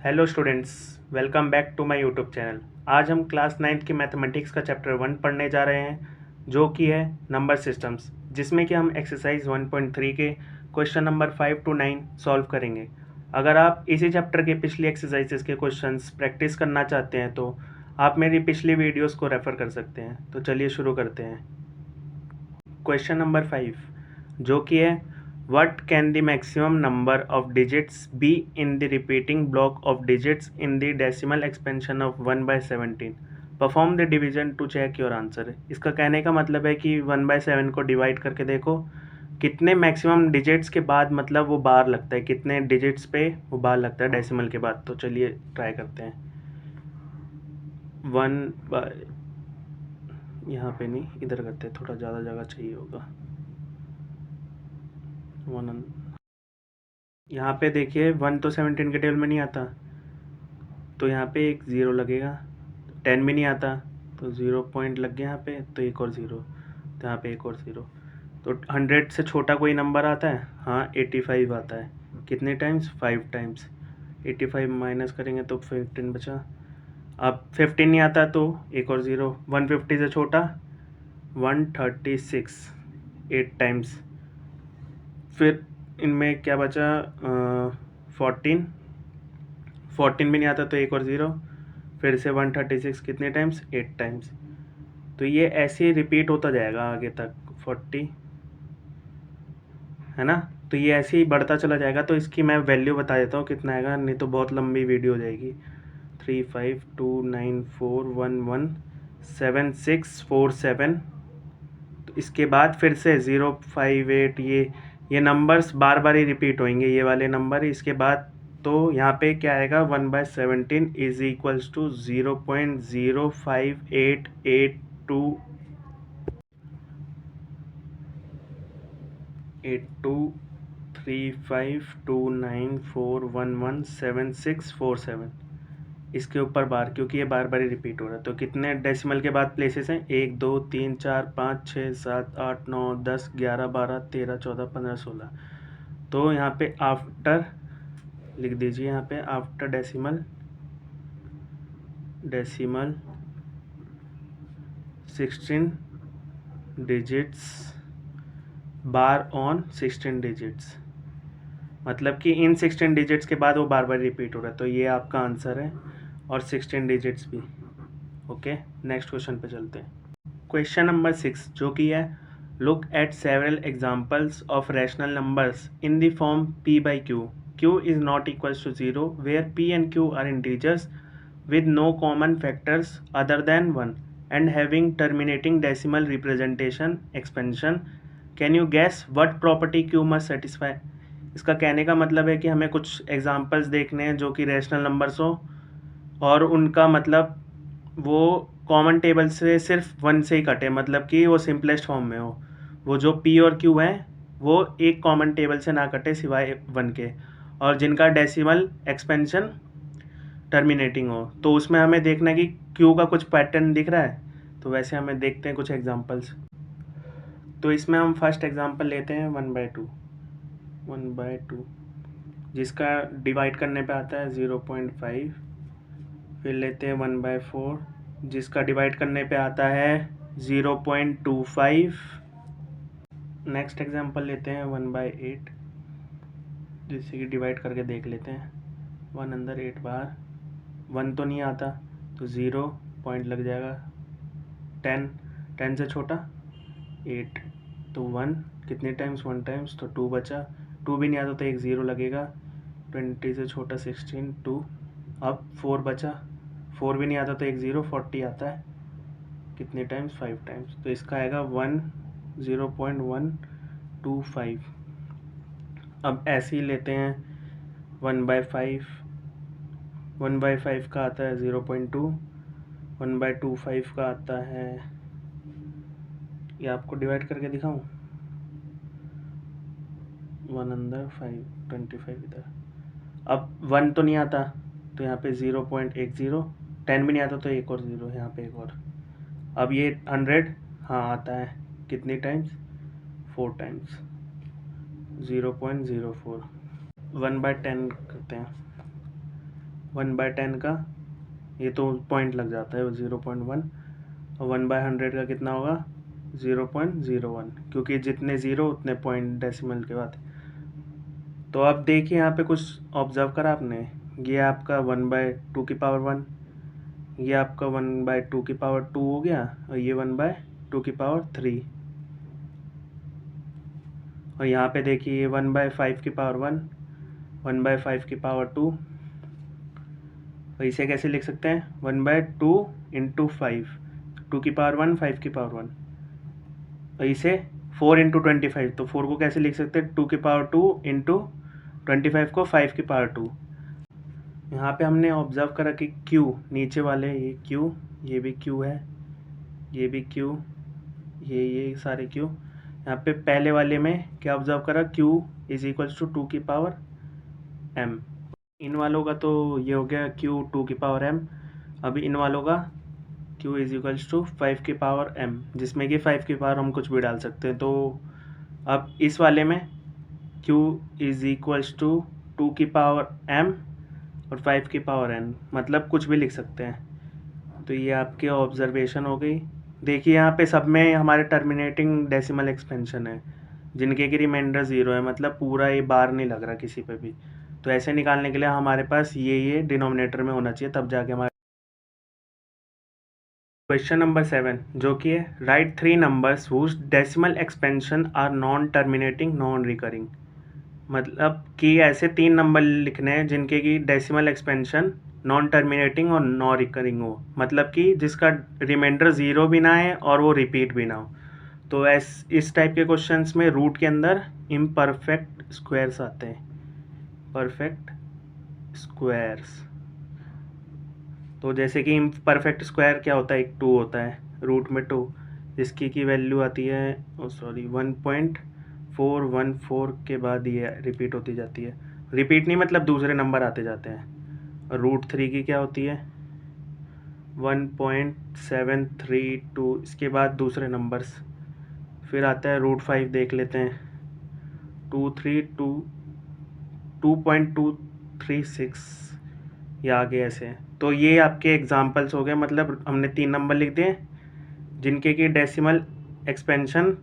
Hello students, welcome back to my YouTube channel. आज हम class 9th की mathematics का चैप्टर 1 पढ़ने जा रहे हैं, जो कि है नंबर सिस्टम्स, जिसमें कि हम एक्सरसाइज 1.3 के क्वेश्चन नंबर 5 to 9 सॉल्व करेंगे। अगर आप इसी चैप्टर के पिछली एक्सरसाइजेस के क्वेश्चंस प्रैक्टिस करना चाहते हैं तो आप मेरी पिछली वीडियोस को रेफ़र कर सकते हैं। तो चलिए शुरू करते हैं। क्वेश्चन नंबर 5, जो कि है what can the maximum number of digits be in the repeating block of digits in the decimal expansion of 1/17? Perform the division to check your answer. इसका कहने का मतलब है कि 1/7 को डिवाइड करके देखो कितने मैक्सिमम डिजिट्स के बाद मतलब वो बार लगता है, कितने डिजिट्स पे वो बार लगता है डेसिमल के बाद। तो चलिए ट्राई करते हैं। यहाँ पे नहीं, इधर करते हैं, थोड़ा ज़्यादा जगह चाहिए होगा। यहाँ पे देखिए 1 तो 17 के टेबल में नहीं आता, तो यहाँ पे एक ज़ीरो लगेगा। 10 भी नहीं आता, तो 0 पॉइंट लग गया यहाँ पे, तो एक और ज़ीरो, तो यहाँ पे एक और ज़ीरो। तो 100 से छोटा कोई नंबर आता है? हाँ, 85 आता है। कितने टाइम्स? 5 टाइम्स। 85 माइनस करेंगे तो 15 बचा। अब 15 नहीं आता तो एक और ज़ीरो। 150 से छोटा 136, 8 टाइम्स। फिर इनमें क्या बचा? 14 भी नहीं आता तो एक और ज़ीरो। फिर से 136 कितने टाइम्स? 8 टाइम्स। तो ये ऐसे ही रिपीट होता जाएगा आगे तक। 40 है ना, तो ये ऐसे ही बढ़ता चला जाएगा। तो इसकी मैं वैल्यू बता देता हूँ कितना आएगा, नहीं तो बहुत लंबी वीडियो हो जाएगी। 35294117 तो इसके बाद फिर से 058, ये नंबर्स बार बार ही रिपीट होंगे, ये वाले नंबर। इसके बाद तो यहाँ पे क्या आएगा? 1/17 इज इक्वल्स टू 0.0588235294117 इसके ऊपर बार, क्योंकि ये बार बार ही रिपीट हो रहा है। तो कितने डेसिमल के बाद प्लेसेस हैं? 1 2 3 4 5 6 7 8 9 10 11 12 13 14 15 16। तो यहाँ पे आफ्टर लिख दीजिए, यहाँ पे after decimal 16 digits bar on 16 digits, मतलब कि इन 16 डिजिट्स के बाद वो बार बार रिपीट हो रहा है। तो ये आपका आंसर है, और 16 डिजिट्स भी। ओके, नेक्स्ट क्वेश्चन पे चलते हैं। क्वेश्चन नंबर 6, जो कि है look at several examples of rational numbers in the form p by q. q is not equals to 0 where p and q are integers with no common factors other than 1 and having terminating decimal representation expansion. Can you guess what property q must satisfy? इसका कहने का मतलब है कि हमें कुछ examples देखने हैं जो कि रैशनल नंबर्स हो और उनका मतलब वो कॉमन टेबल से सिर्फ 1 से ही कटे, मतलब कि वो सिंपलेस्ट फॉर्म में हो। वो जो p और q हैं वो एक कॉमन टेबल से ना कटे सिवाय 1 के, और जिनका डेसिमल एक्सपेंशन टर्मिनेटिंग हो। तो उसमें हमें देखना है कि q का कुछ पैटर्न दिख रहा है। तो वैसे हमें देखते हैं कुछ एग्जांपल्स। तो इसमें हम फर्स्ट एग्जांपल लेते हैं 1/2, जिसका डिवाइड करने पे आता है 0.5। फिर लेते हैं 1/4, जिसका डिवाइड करने पे आता है 0.25। नेक्स्ट एग्जांपल लेते हैं 1/8, जिससे कि डिवाइड करके देख लेते हैं। 1 अंदर 8 बाहर, 1 तो नहीं आता तो 0 पॉइंट लग जाएगा। 10 से छोटा 8, तो 1 कितने टाइम्स? 1 टाइम्स, तो 2 बचा। 2 भी नहीं आता तो एक ज़ीरो लगेगा। 20 से छोटा 16, 2। अब 4 बचा। 4 भी नहीं आता तो एक ज़ीरो। 40 आता है कितने टाइम्स? 5 टाइम्स। तो इसका आएगा 0.125। अब ऐसे ही लेते हैं 1/5। 1/5 का आता है 0.2। 1/25 का आता है, ये आपको डिवाइड करके दिखाऊं? 1 अंदर 5, 25 इधर। अब 1 तो नहीं आता तो यहाँ पे 0.10। 10 भी नहीं आता तो एक और ज़ीरो, यहाँ पे एक और। अब ये 100 हाँ आता है कितनी टाइम्स? 4 टाइम्स। 0.04। 1/10 करते हैं। 1/10 का, ये तो पॉइंट लग जाता है, 0.1, और 1/100 का कितना होगा 0.01, क्योंकि जितने ज़ीरो उतने पॉइंट डेसिमल के बाद। तो अब देखिए यहाँ पे कुछ ऑब्जर्व करा आपने, ये आपका 1/2 की पावर 1, ये आपका 1/2 की पावर 2 हो गया, और ये 1/2 की पावर 3, और यहाँ पे देखिए ये 1/5 की पावर 1, 1/5 की पावर 2, और इसे कैसे लिख सकते हैं 1/2 इंटू 5, 2 की पावर 1, 5 की पावर 1, और इसे 4 इंटू 25, तो 4 को कैसे लिख सकते हैं 2 की पावर 2 इंटू 25 को 5 की पावर 2। यहाँ पे हमने ऑब्जर्व करा कि Q नीचे वाले, ये Q, ये भी Q है, ये भी Q, ये सारे Q। यहाँ पे पहले वाले में क्या ऑब्जर्व करा, Q इज इक्वल्स टू 2 की पावर m। इन वालों का तो ये हो गया Q 2 की पावर m। अभी इन वालों का Q इज इक्वल्स टू 5 की पावर m, जिसमें कि 5 की पावर हम कुछ भी डाल सकते हैं। तो अब इस वाले में Q इज इक्वल्स टू 2 की पावर m और 5 की पावर n, मतलब कुछ भी लिख सकते हैं। तो ये आपकी ऑब्जर्वेशन हो गई। देखिए यहाँ पे सब में हमारे टर्मिनेटिंग डेसिमल एक्सपेंशन है, जिनके की रिमाइंडर 0 है, मतलब पूरा ये बार नहीं लग रहा किसी पे भी। तो ऐसे निकालने के लिए हमारे पास ये डिनोमिनेटर में होना चाहिए, तब जाके हमारे। क्वेश्चन नंबर 7 जो कि है right 3 numbers whose decimal expansion are non terminating non recurring. मतलब कि ऐसे 3 नंबर लिखने हैं जिनके की डेसिमल एक्सपेंशन नॉन टर्मिनेटिंग और नॉन रिकरिंग हो, मतलब कि जिसका रिमाइंडर 0 भी ना है और वो रिपीट भी ना हो। तो इस टाइप के क्वेश्चंस में रूट के अंदर इम्परफेक्ट स्क्वायर्स आते हैं, परफेक्ट स्क्वायर्स। तो जैसे कि इम्परफेक्ट स्क्वायर क्या होता है, एक 2 होता है रूट में 2, जिसकी की वैल्यू आती है 1.414 के बाद ये रिपीट होती जाती है। रिपीट नहीं मतलब दूसरे नंबर आते जाते हैं। और रूट 3 की क्या होती है 1.732, इसके बाद दूसरे नंबर्स। फिर आता है रूट 5, देख लेते हैं 2.236, ये आगे ऐसे। तो ये आपके एग्जांपल्स हो गए, मतलब हमने 3 नंबर लिख दिए जिनके की डेसिमल एक्सपेंशन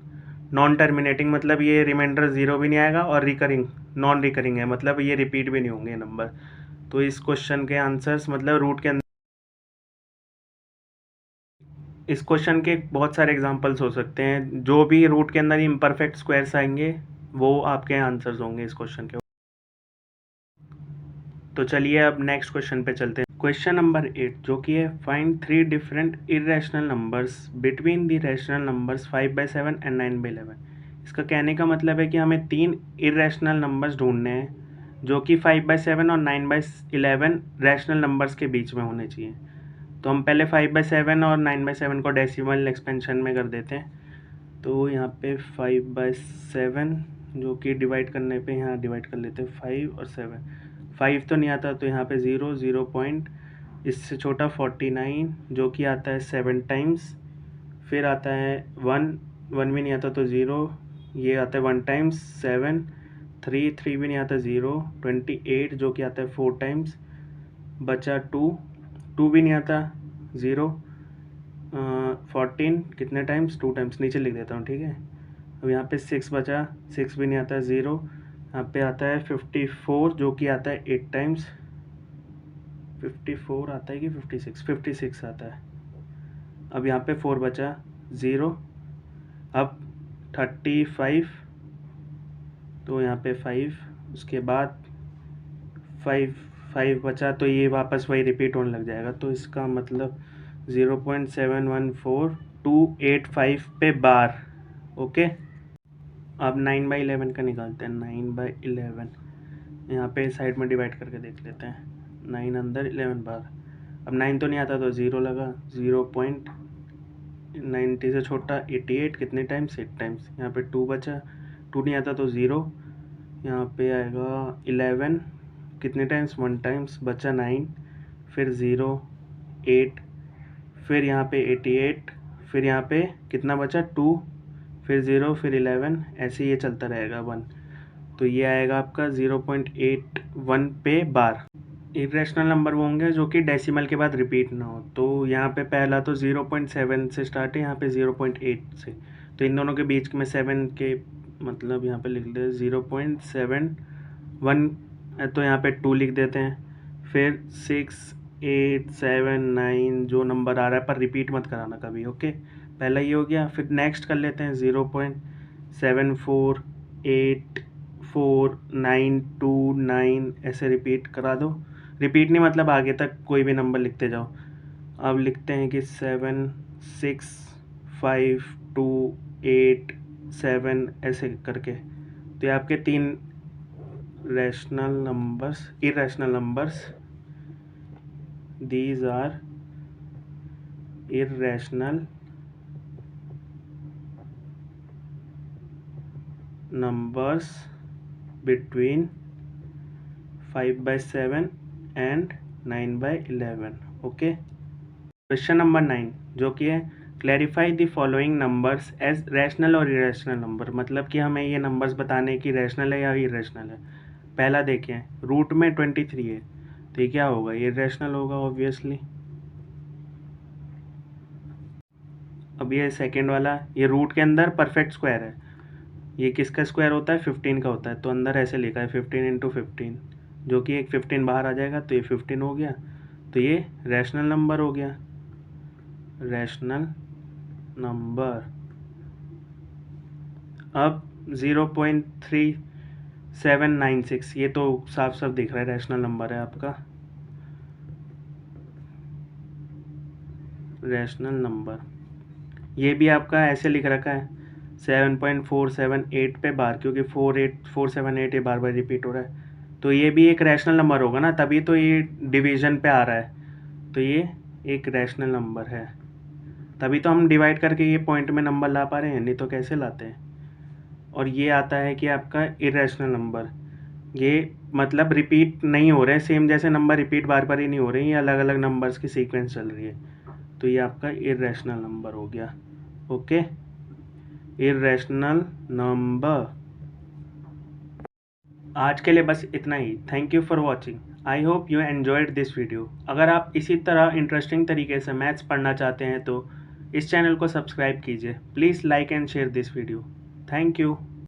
नॉन टर्मिनेटिंग, मतलब ये रिमाइंडर 0 भी नहीं आएगा, और रिकरिंग नॉन रिकरिंग है, मतलब ये रिपीट भी नहीं होंगे नंबर। तो इस क्वेश्चन के आंसर्स मतलब रूट के अंदर इस क्वेश्चन के बहुत सारे एग्जांपल्स हो सकते हैं, जो भी रूट के अंदर इम्परफेक्ट स्क्वायर्स आएंगे वो आपके आंसर्स होंगे इस क्वेश्चन के। तो चलिए अब नेक्स्ट क्वेश्चन पे चलते हैं। क्वेश्चन नंबर 8 जो कि है find 3 different irrational numbers between the rational numbers 5/7 and 9/11। इसका कहने का मतलब है कि हमें 3 इरेशनल नंबर्स ढूंढने हैं जो कि 5/7 और 9/11 रैशनल नंबर्स के बीच में होने चाहिए। तो हम पहले 5/7 और 9/7 को डेसिमल एक्सपेंशन में कर देते हैं। तो यहाँ पे 5/7 जो कि डिवाइड करने पे यहाँ डिवाइड कर लेते हैं 5 और 7। 5 तो नहीं आता, तो यहाँ पे 0 पॉइंट, इससे छोटा 49 जो कि आता है 7 टाइम्स। फिर आता है 1 भी नहीं आता तो 0, ये आता है 1 टाइम्स 7। 3 भी नहीं आता 0, 28 जो कि आता है 4 टाइम्स। बचा 2 भी नहीं आता 0। 14 कितने टाइम्स 2 टाइम्स, नीचे लिख देता हूँ ठीक है। अब यहाँ पे 6 बचा, 6 भी नहीं आता 0। यहाँ पे आता है 54 जो कि आता है 8 टाइम्स। 54 आता है कि 56 आता है। अब यहाँ पे 4 बचा 0। अब 35, तो यहाँ पे 5, उसके बाद 5 बचा, तो ये वापस वही रिपीट होने लग जाएगा। तो इसका मतलब 0.714285 पे बार। ओके, अब 9/11 का निकालते हैं। 9/11 यहाँ पे साइड में डिवाइड करके देख लेते हैं। 9 अंदर 11 बार। अब 9 तो नहीं आता तो 0 लगा। 0.90 से छोटा 88 कितने टाइम्स 8 टाइम्स। यहाँ पे 2 बचा, 2 नहीं आता तो 0। यहाँ पे आएगा 11 कितने टाइम्स 1 टाइम्स। बचा 9, फिर 0 8, फिर यहाँ पे 88, फिर यहाँ पे कितना बचा 2, फिर 0, फिर 11, ऐसे ये चलता रहेगा 1। तो ये आएगा आपका 0.81 पे बार। इरेशनल नंबर वो होंगे जो कि डेसिमल के बाद रिपीट ना हो। तो यहाँ पे पहला तो 0.7 से स्टार्ट है, यहाँ पे 0.8 से, तो इन दोनों के बीच में 7 के मतलब यहाँ पे लिख लेते हैं 0.71, तो यहाँ पे 2 लिख देते हैं। फिर 6, 8, 7, 9 जो नंबर आ रहा है पर रिपीट मत कराना कभी, ओके। पहला ये हो गया। फिर नेक्स्ट कर लेते हैं 0.748492 ऐसे रिपीट करा दो। रिपीट नहीं मतलब आगे तक कोई भी नंबर लिखते जाओ। अब लिखते हैं कि 7, 6, 5, 2, 8, 7 ऐसे करके। तो ये आपके 3 irrational numbers. These are irrational numbers between 5/7 and 9/11. Okay. Question number 9 जो कि है clarify the following numbers as rational और इरेशनल नंबर, मतलब कि हमें ये नंबर्स बताने की रैशनल है या इरेशनल है। पहला देखें, रूट में 23 है, तो ये क्या होगा, इरेशनल होगा ऑब्वियसली। अब ये सेकंड वाला, ये रूट के अंदर परफेक्ट स्क्वायर है, ये किसका स्क्वायर होता है, 15 का होता है, तो अंदर ऐसे लिखा है 15 × 15, जो कि एक 15 बाहर आ जाएगा, तो ये 15 हो गया, तो ये रैशनल नंबर हो गया, रैशनल नंबर। अब 0.3796 ये तो साफ साफ दिख रहा है रैशनल नंबर है आपका, रैशनल नंबर। ये भी आपका ऐसे लिख रखा है 7.478 पे बार, क्योंकि 48478 ये बार बार रिपीट हो रहा है, तो ये भी एक रैशनल नंबर होगा ना, तभी तो ये डिवीजन पे आ रहा है, तो ये एक रैशनल नंबर है, तभी तो हम डिवाइड करके ये पॉइंट में नंबर ला पा रहे हैं, नहीं तो कैसे लाते हैं। और ये आता है कि आपका इरेशनल नंबर, ये मतलब रिपीट नहीं हो रहे हैं, सेम जैसे नंबर रिपीट बार बार ही नहीं हो रहे हैं, ये अलग अलग नंबर्स की सीक्वेंस चल रही है, तो ये आपका इरेशनल नंबर हो गया, ओके, इरेशनल नंबर। आज के लिए बस इतना ही। Thank you for watching. I hope you enjoyed this video. अगर आप इसी तरह इंटरेस्टिंग तरीके से मैथ्स पढ़ना चाहते हैं तो इस चैनल को सब्सक्राइब कीजिए। Please like and share this video. Thank you.